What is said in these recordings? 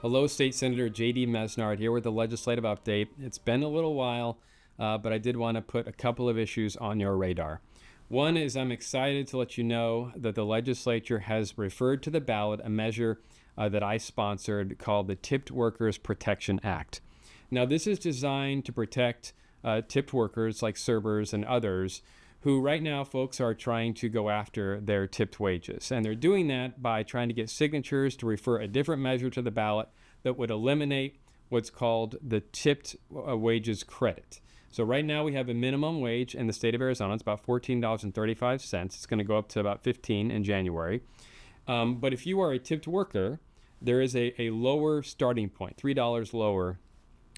Hello, State Senator J.D. Mesnard here with the legislative update. It's been a little while, but I did want to put a couple of issues on your radar. One is I'm excited to let you know that the legislature has referred to the ballot a measure that I sponsored called the Tipped Workers Protection Act. Now, this is designed to protect tipped workers like servers and others who right now, folks, are trying to go after their tipped wages. And they're doing that by trying to get signatures to refer a different measure to the ballot that would eliminate what's called the tipped wages credit. So right now we have a minimum wage in the state of Arizona. It's about $14.35. It's going to go up to about $15 in January. But if you are a tipped worker, there is a lower starting point, $3 lower,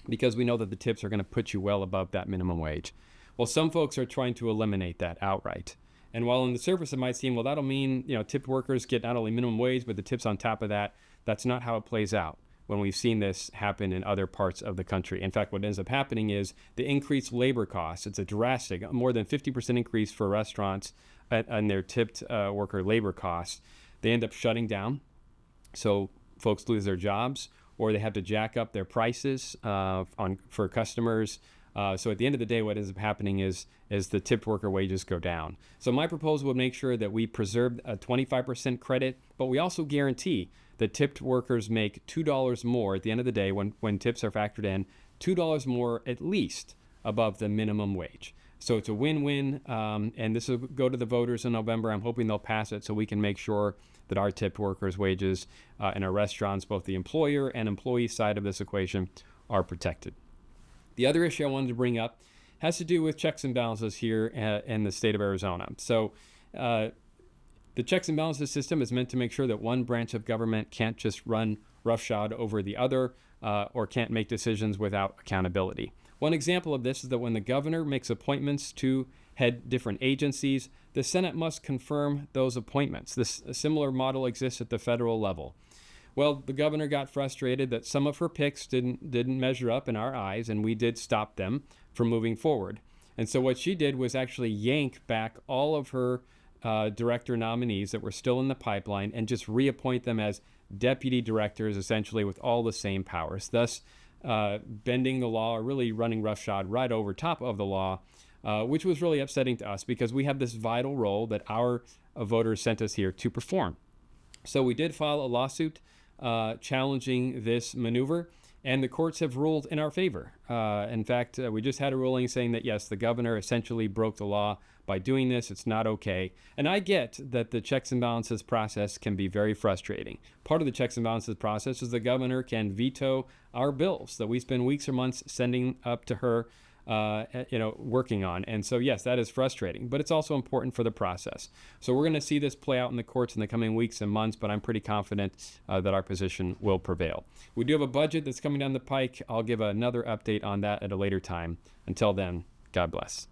because we know that the tips are going to put you well above that minimum wage. Well, some folks are trying to eliminate that outright. And while on the surface it might seem, well, that'll mean, tipped workers get not only minimum wage, but the tips on top of that. That's not how it plays out when we've seen this happen in other parts of the country. In fact, what ends up happening is the increased labor costs. It's a drastic, more than 50% increase for restaurants on their tipped worker labor costs. They end up shutting down. So folks lose their jobs, or they have to jack up their prices for customers. So at the end of the day, what ends up happening is the tipped worker wages go down. So my proposal would make sure that we preserve a 25% credit, but we also guarantee that tipped workers make $2 more at the end of the day when tips are factored in, $2 more at least above the minimum wage. So it's a win-win, and this will go to the voters in November. I'm hoping they'll pass it so we can make sure that our tipped workers' wages in our restaurants, both the employer and employee side of this equation, are protected. The other issue I wanted to bring up has to do with checks and balances here in the state of Arizona. So the checks and balances system is meant to make sure that one branch of government can't just run roughshod over the other or can't make decisions without accountability. One example of this is that when the governor makes appointments to head different agencies, the Senate must confirm those appointments. A similar model exists at the federal level. Well, the governor got frustrated that some of her picks didn't measure up in our eyes, and we did stop them from moving forward. And so what she did was actually yank back all of her director nominees that were still in the pipeline and just reappoint them as deputy directors, essentially with all the same powers, thus bending the law, or really running roughshod right over top of the law, which was really upsetting to us because we have this vital role that our voters sent us here to perform. So we did file a lawsuit challenging this maneuver, and the courts have ruled in our favor. In fact, we just had a ruling saying that, yes, the governor essentially broke the law by doing this. It's not okay. And I get that the checks and balances process can be very frustrating. Part of the checks and balances process is the governor can veto our bills that we spend weeks or months sending up to her working on. And so, yes, that is frustrating, but it's also important for the process. So we're going to see this play out in the courts in the coming weeks and months, but I'm pretty confident that our position will prevail. We do have a budget that's coming down the pike. I'll give another update on that at a later time. Until then, God bless.